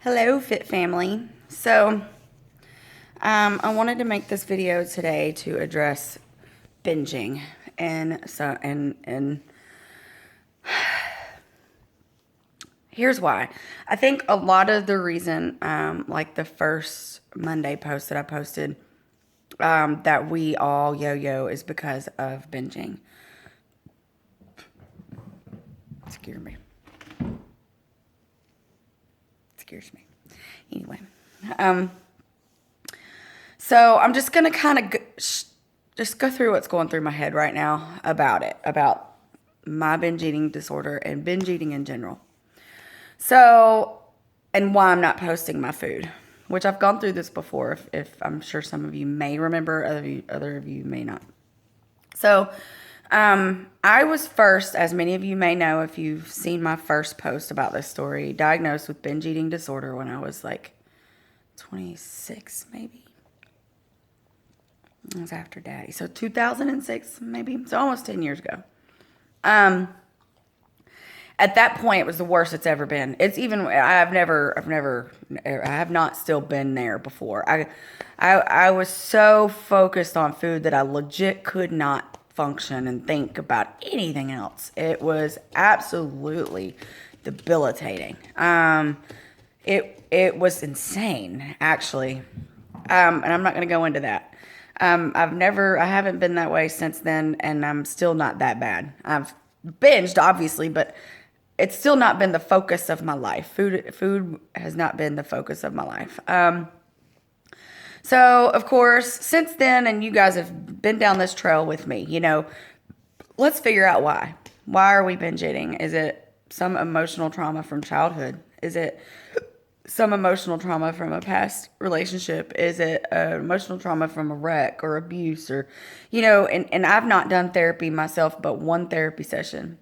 Hello, Fit Family. I wanted to make this video today to address binging, and here's why. I think a lot of the reason, like the first Monday post that I posted, that we all yo-yo is because of binging. Scared me. Scares me. Anyway, so I'm just gonna kind of just go through what's going through my head right now about my binge eating disorder and binge eating in general. So, and why I'm not posting my food, which I've gone through this before. If I'm sure some of you may remember, other of you may not. So, I was first, as many of you may know, if you've seen my first post about this story, diagnosed with binge eating disorder when I was like 26, maybe. It was after Daddy. So 2006, maybe. So almost 10 years ago. At that point, it was the worst it's ever been. It's even, I have not still been there before. I was so focused on food that I legit could not function and think about anything else. It was absolutely debilitating. It was insane, actually. And I'm not going to go into that. I haven't been that way since then, and I'm still not that bad. I've binged, obviously, but it's still not been the focus of my life. Food has not been the focus of my life. So, of course, since then, and you guys have been down this trail with me, let's figure out why. Why are we binge eating? Is it some emotional trauma from childhood? Is it some emotional trauma from a past relationship? Is it emotional trauma from a wreck or abuse? Or, and I've not done therapy myself, but one therapy session.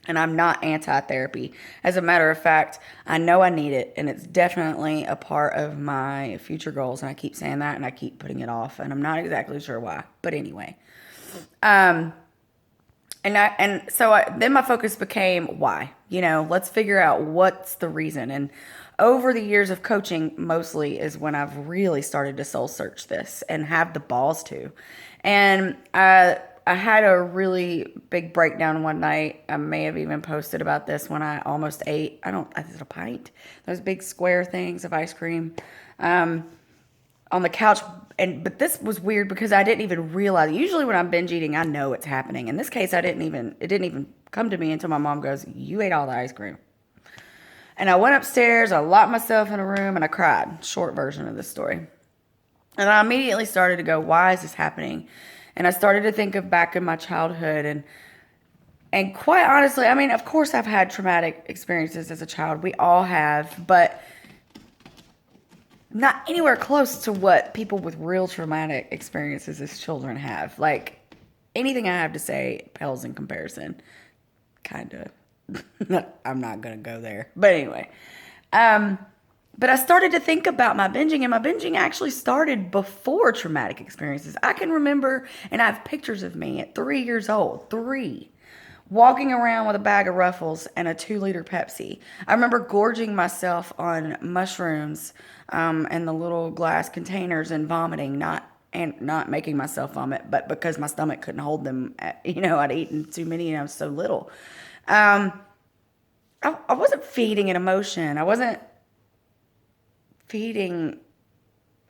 And I'm not anti-therapy. As a matter of fact, I know I need it, and it's definitely a part of my future goals. And I keep saying that, and I keep putting it off, and I'm not exactly sure why. But anyway, then my focus became why. Let's figure out what's the reason. And over the years of coaching, mostly is when I've really started to soul search this and have the balls to. And I had a really big breakdown one night. I may have even posted about this when I almost ate, I did a pint, those big square things of ice cream, on the couch. But this was weird because I didn't even realize. Usually when I'm binge eating, I know it's happening. In this case, it didn't even come to me until my mom goes, "You ate all the ice cream." And I went upstairs, I locked myself in a room, and I cried. Short version of this story. And I immediately started to go, why is this happening? And I started to think of back in my childhood, and quite honestly, I mean, of course I've had traumatic experiences as a child. We all have, but not anywhere close to what people with real traumatic experiences as children have. Like, anything I have to say pales in comparison. Kind of. I'm not going to go there. But anyway. But I started to think about my binging, and my binging actually started before traumatic experiences. I can remember, and I have pictures of me at 3 years old, walking around with a bag of Ruffles and a 2-liter Pepsi. I remember gorging myself on mushrooms and the little glass containers and vomiting, not making myself vomit, but because my stomach couldn't hold them. I'd eaten too many and I was so little. I wasn't feeding an emotion. I wasn't feeding,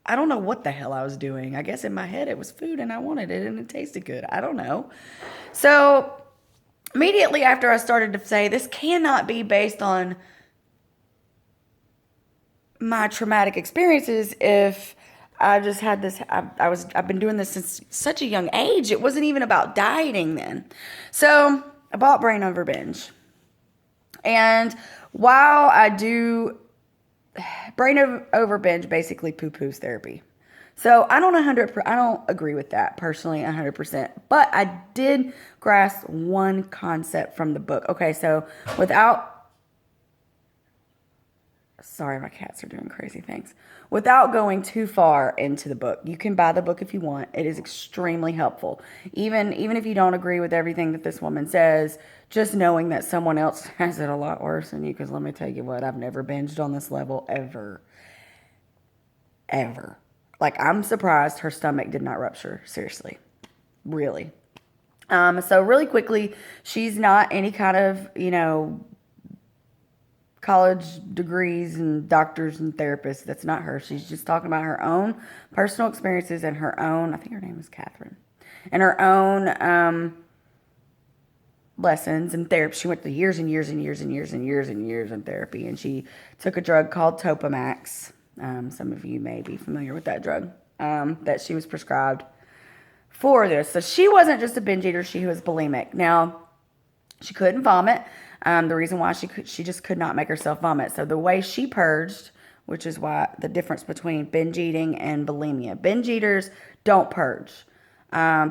I don't know what the hell I was doing. I guess in my head it was food and I wanted it and it tasted good. I don't know. So immediately after I started to say, this cannot be based on my traumatic experiences if I just had this, I've been doing this since such a young age. It wasn't even about dieting then. So I bought Brain Over Binge. And while I do, Brain Over Binge basically poo-poos therapy. So I don't agree with that personally 100%, but I did grasp one concept from the book. Okay, so without Sorry, my cats are doing crazy things. Without going too far into the book, you can buy the book if you want. It is extremely helpful. Even if you don't agree with everything that this woman says, just knowing that someone else has it a lot worse than you. Because let me tell you what, I've never binged on this level ever, ever. Like, I'm surprised her stomach did not rupture. Seriously, really. So really quickly, she's not any kind of, college degrees and doctors and therapists. That's not her. She's just talking about her own personal experiences and her own, I think her name is Catherine, and her own lessons and therapy. She went to years and years and years and years and years and years in therapy, and she took a drug called Topamax. Some of you may be familiar with that drug that she was prescribed for this. So she wasn't just a binge eater, she was bulimic. Now, she couldn't vomit. The reason why she just could not make herself vomit. So the way she purged, which is why the difference between binge eating and bulimia. Binge eaters don't purge.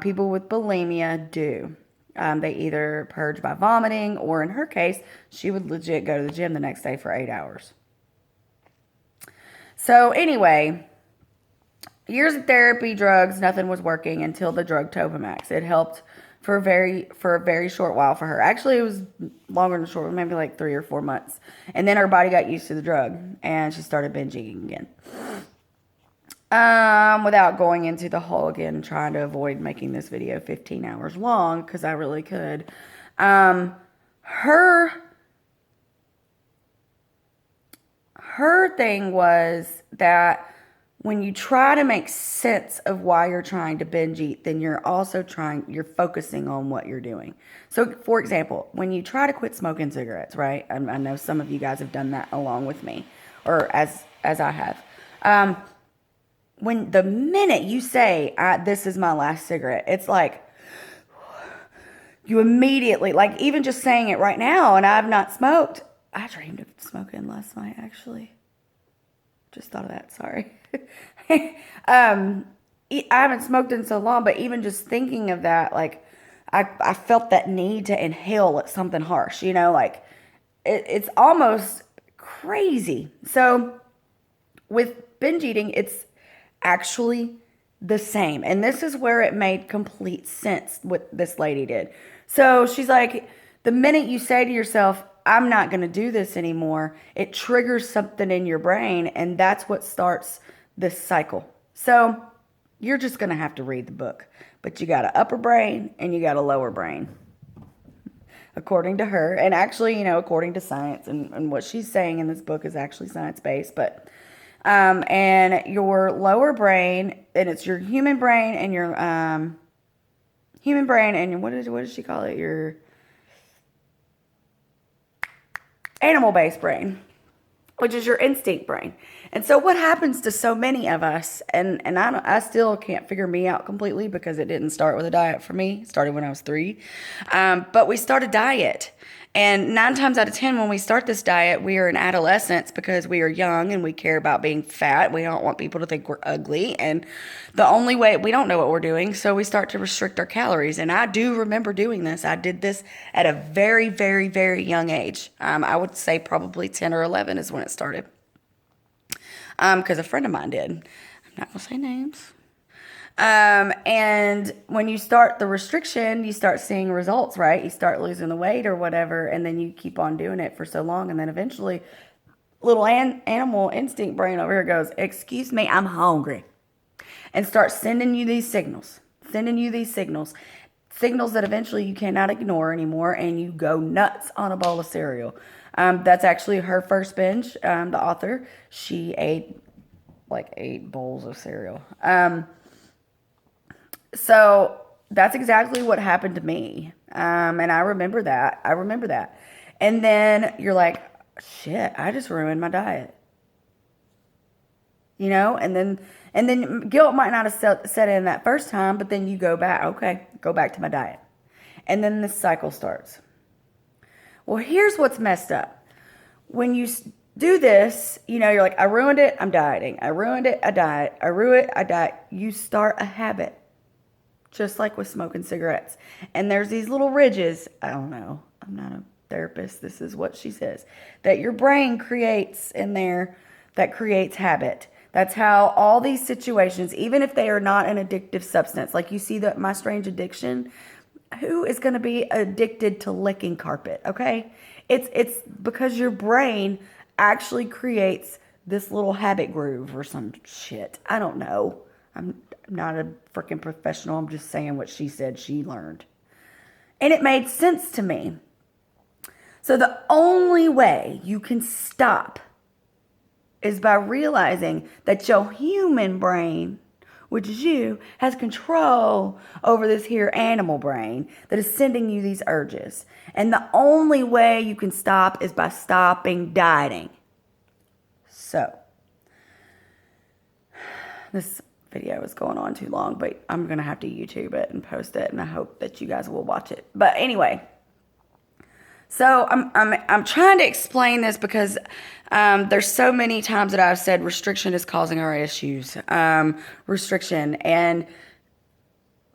People with bulimia do. They either purge by vomiting, or in her case, she would legit go to the gym the next day for 8 hours. So anyway, years of therapy, drugs, nothing was working until the drug Topamax. It helped for a very short while for her. Actually, it was longer than short, maybe like 3 or 4 months. And then her body got used to the drug, and she started binge eating again. Without going into the whole, again, trying to avoid making this video 15 hours long, because I really could. Her thing was that when you try to make sense of why you're trying to binge eat, then you're focusing on what you're doing. So, for example, when you try to quit smoking cigarettes, right? I know some of you guys have done that along with me, or as I have. When the minute you say, this is my last cigarette, it's like you immediately, like even just saying it right now, and I've not smoked. I dreamed of smoking last night, actually. Just thought of that, sorry. I haven't smoked in so long, but even just thinking of that, like, I felt that need to inhale something harsh, like, it's almost crazy. So, with binge eating, it's actually the same. And this is where it made complete sense what this lady did. So, she's like, the minute you say to yourself, I'm not going to do this anymore, it triggers something in your brain, and that's what starts this cycle. So you're just going to have to read the book. But you got an upper brain and you got a lower brain, according to her. And actually, according to science, and what she's saying in this book is actually science-based. But and your lower brain, and it's your human brain and your what did she call it? Your animal-based brain, which is your instinct brain. And so what happens to so many of us, and I still can't figure me out completely, because it didn't start with a diet for me. It started when I was 3. But we start a diet. And 9 times out of 10, when we start this diet, we are in adolescence because we are young and we care about being fat. We don't want people to think we're ugly. And the only way, we don't know what we're doing, so we start to restrict our calories. And I do remember doing this. I did this at a very, very, very young age. I would say probably 10 or 11 is when it started. Because a friend of mine did. I'm not going to say names. And when you start the restriction, you start seeing results, right? You start losing the weight or whatever, and then you keep on doing it for so long, and then eventually little animal instinct brain over here goes, excuse me, I'm hungry, and starts sending you these signals that eventually you cannot ignore anymore, and you go nuts on a bowl of cereal. That's actually her first binge. The author, she ate like 8 bowls of cereal. So that's exactly what happened to me. And I remember that. And then you're like, shit, I just ruined my diet. And then guilt might not have set in that first time, but then you go back to my diet. And then the cycle starts. Well, here's what's messed up. When you do this, you're like, I ruined it, I'm dieting. I ruined it, I diet. I ruin it, I diet. You start a habit. Just like with smoking cigarettes. And there's these little ridges. I don't know. I'm not a therapist, this is what she says, that your brain creates in there, that creates habit. That's how all these situations, even if they are not an addictive substance, like you see that My Strange Addiction, who is going to be addicted to licking carpet? Okay. It's because your brain actually creates this little habit groove or some shit. I don't know. I'm not a freaking professional. I'm just saying what she said she learned. And it made sense to me. So the only way you can stop is by realizing that your human brain, which is you, has control over this here animal brain that is sending you these urges. And the only way you can stop is by stopping dieting. So, this video is going on too long, but I'm going to have to YouTube it and post it, and I hope that you guys will watch it. But anyway, so I'm trying to explain this because there's so many times that I've said restriction is causing our issues. Restriction and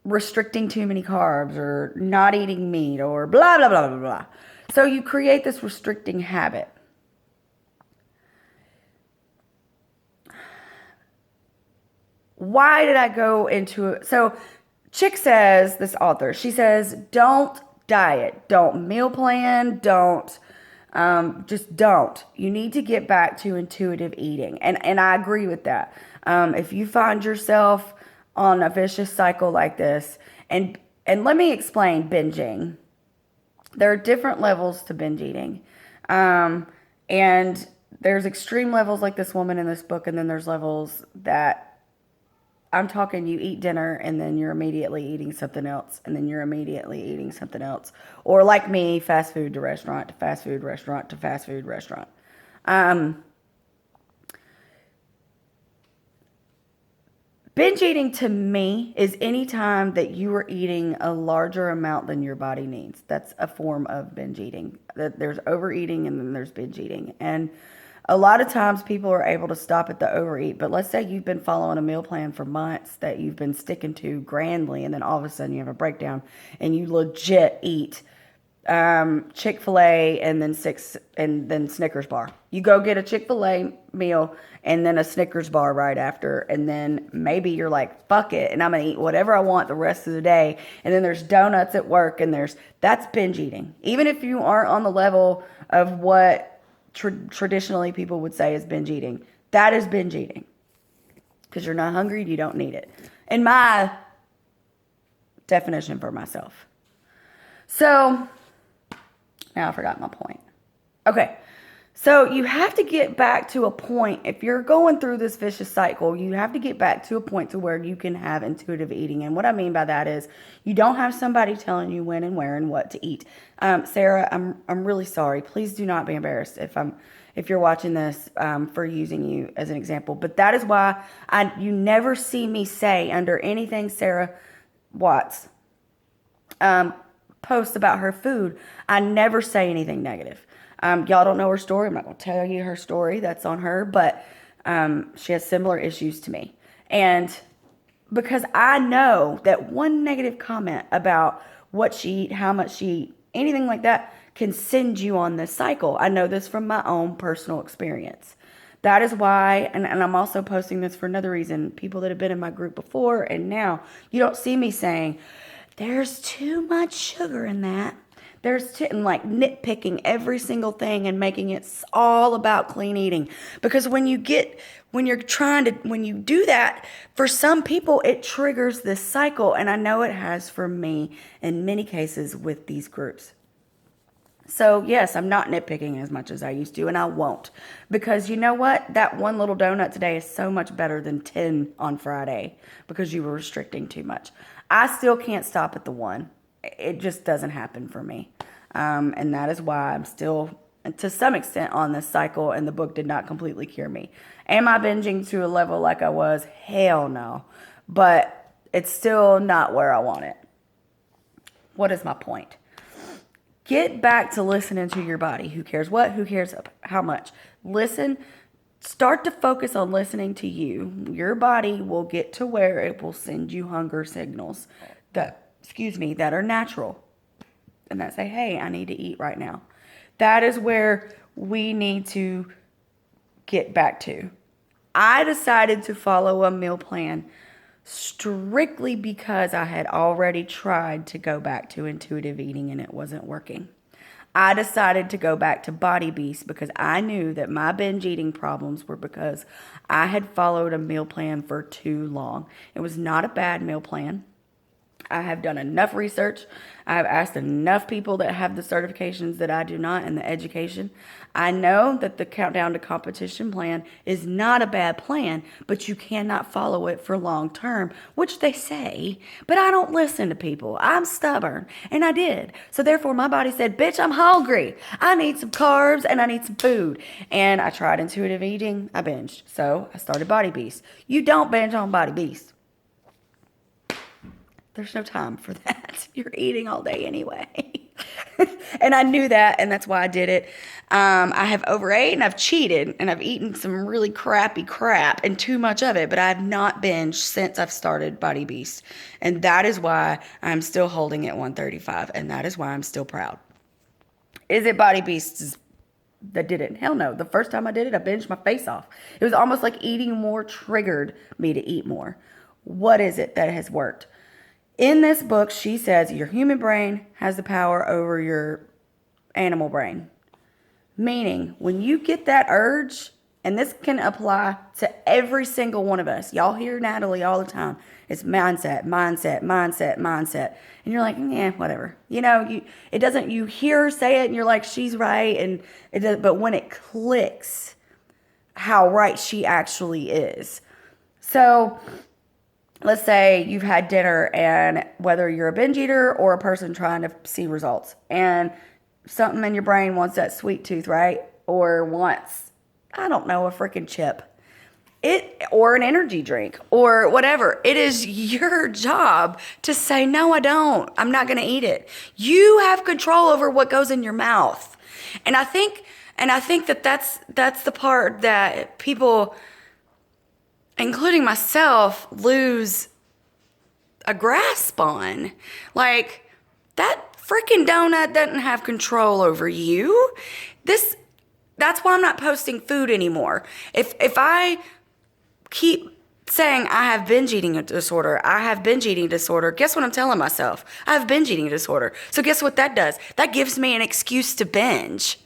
restricting too many carbs or not eating meat or blah, blah, blah, blah, blah. So you create this restricting habit. Why did I go into it? So Chick says, this author, she says, don't diet, don't meal plan, just don't. You need to get back to intuitive eating. And I agree with that. If you find yourself on a vicious cycle like this, and let me explain binging. There are different levels to binge eating. And there's extreme levels like this woman in this book, and then there's levels that I'm talking you eat dinner and then you're immediately eating something else and then you're immediately eating something else. Or like me, fast food to restaurant to fast food restaurant to fast food restaurant. Binge eating to me is any time that you are eating a larger amount than your body needs. That's a form of binge eating. There's overeating and then there's binge eating. And a lot of times people are able to stop at the overeat, but let's say you've been following a meal plan for months that you've been sticking to grandly, and then all of a sudden you have a breakdown and you legit eat Chick-fil-A and then Snickers bar. You go get a Chick-fil-A meal and then a Snickers bar right after, and then maybe you're like, fuck it, and I'm gonna eat whatever I want the rest of the day. And then there's donuts at work, and that's binge eating. Even if you aren't on the level of what traditionally people would say is binge eating, that is binge eating because you're not hungry, you don't need it, in my definition for myself. So now I forgot my point. Okay, so you have to get back to a point. If you're going through this vicious cycle, you have to get back to a point to where you can have intuitive eating. And what I mean by that is you don't have somebody telling you when and where and what to eat. Sarah, I'm really sorry. Please do not be embarrassed if you're watching this for using you as an example. But that is why you never see me say under anything Sarah Watts posts about her food, I never say anything negative. Y'all don't know her story. I'm not going to tell you her story. That's on her. But she has similar issues to me. And because I know that one negative comment about what she eat, how much she eat, anything like that can send you on this cycle. I know this from my own personal experience. That is why, and I'm also posting this for another reason, people that have been in my group before and now, you don't see me saying, there's too much sugar in that. And like nitpicking every single thing and making it all about clean eating. Because when you do that, for some people, it triggers this cycle. And I know it has for me in many cases with these groups. So yes, I'm not nitpicking as much as I used to, and I won't. Because you know what? That one little donut today is so much better than 10 on Friday because you were restricting too much. I still can't stop at the one. It just doesn't happen for me. And that is why I'm still, to some extent, on this cycle, and the book did not completely cure me. Am I binging to a level like I was? Hell no. But it's still not where I want it. What is my point? Get back to listening to your body. Who cares what? Who cares how much? Listen. Start to focus on listening to you. Your body will get to where it will send you hunger signals that are natural. And that say, hey, I need to eat right now. That is where we need to get back to. I decided to follow a meal plan strictly because I had already tried to go back to intuitive eating and it wasn't working. I decided to go back to Body Beast because I knew that my binge eating problems were because I had followed a meal plan for too long. It was not a bad meal plan. I have done enough research. I have asked enough people that have the certifications that I do not and the education. I know that the Countdown to Competition plan is not a bad plan, but you cannot follow it for long term, which they say, but I don't listen to people. I'm stubborn, and I did. So therefore, my body said, bitch, I'm hungry. I need some carbs and I need some food. And I tried intuitive eating. I binged. So I started Body Beast. You don't binge on Body Beast. There's no time for that. You're eating all day anyway. And I knew that, and that's why I did it. I have overate and I've cheated, and I've eaten some really crappy crap and too much of it, but I have not binged since I've started Body Beast. And that is why I'm still holding at 135, and that is why I'm still proud. Is it Body Beast that did it? Hell no. The first time I did it, I binged my face off. It was almost like eating more triggered me to eat more. What is it that has worked? In this book, she says your human brain has the power over your animal brain. Meaning, when you get that urge, and this can apply to every single one of us. Y'all hear Natalie all the time. It's mindset, mindset, mindset, mindset. And you're like, yeah, whatever. You hear her say it, and you're like, she's right. And it does, but when it clicks, how right she actually is. So let's say you've had dinner, and whether you're a binge eater or a person trying to see results, and something in your brain wants that sweet tooth, right? Or wants, I don't know, a freaking chip. Or an energy drink or whatever. It is your job to say, no, I don't. I'm not going to eat it. You have control over what goes in your mouth. And I think that that's the part that people, including myself, lose a grasp on. Like, that freaking donut doesn't have control over you. That's why I'm not posting food anymore. If I keep saying I have binge eating disorder, guess what I'm telling myself? I have binge eating disorder. So guess what that does? That gives me an excuse to binge.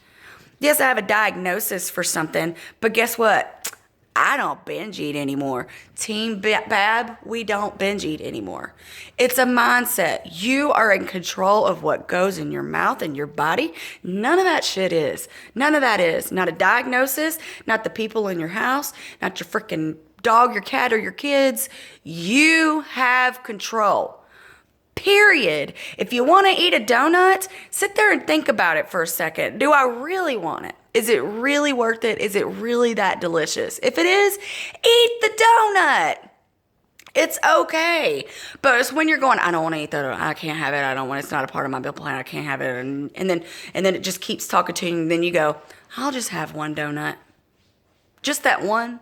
Yes, I have a diagnosis for something, but guess what? I don't binge eat anymore. Team Bab, we don't binge eat anymore. It's a mindset. You are in control of what goes in your mouth and your body. None of that shit is. None of that is. Not a diagnosis, not the people in your house, not your freaking dog, your cat, or your kids. You have control. Period. If you want to eat a donut, sit there and think about it for a second. Do I really want it? Is it really worth it? Is it really that delicious? If it is, eat the donut. It's okay. But it's when you're going, I don't want to eat that. I can't have it. I don't want it. It's not a part of my meal plan. I can't have it. And then it just keeps talking to you. And then you go, I'll just have one donut. Just that one.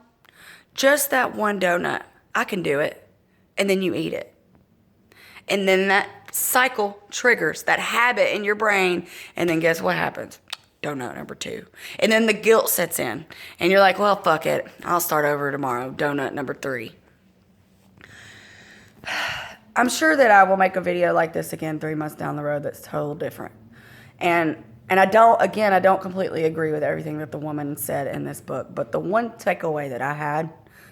Just that one donut. I can do it. And then you eat it. And then that cycle triggers that habit in your brain. And then guess what happens? Donut number 2. And then the guilt sets in. And you're like, well, fuck it. I'll start over tomorrow. Donut number 3. I'm sure that I will make a video like this again 3 months down the road that's totally different. And I don't completely agree with everything that the woman said in this book. But the one takeaway that I had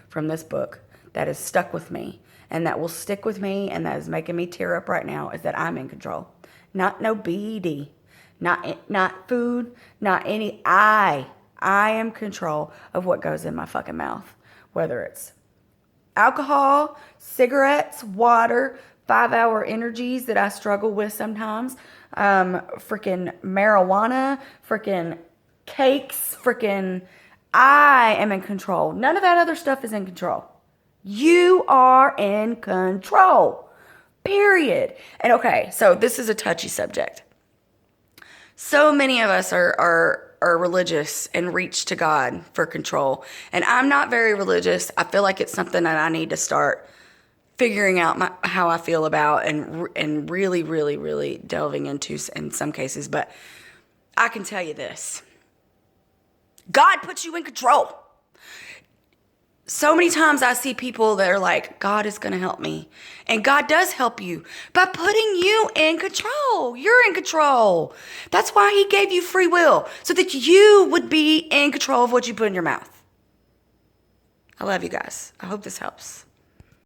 from this book that has stuck with me and that will stick with me and that is making me tear up right now is that I'm in control. Not no BED. Not food, not any. I am control of what goes in my fucking mouth. Whether it's alcohol, cigarettes, water, 5-hour energies that I struggle with sometimes, freaking marijuana, freaking cakes, freaking. I am in control. None of that other stuff is in control. You are in control. Period. And okay, so this is a touchy subject. So many of us are religious and reach to God for control. And I'm not very religious. I feel like it's something that I need to start figuring out how I feel about and really, really, really delving into in some cases. But I can tell you this. God puts you in control. So many times I see people that are like, God is going to help me. And God does help you by putting you in control. You're in control. That's why he gave you free will, so that you would be in control of what you put in your mouth. I love you guys. I hope this helps.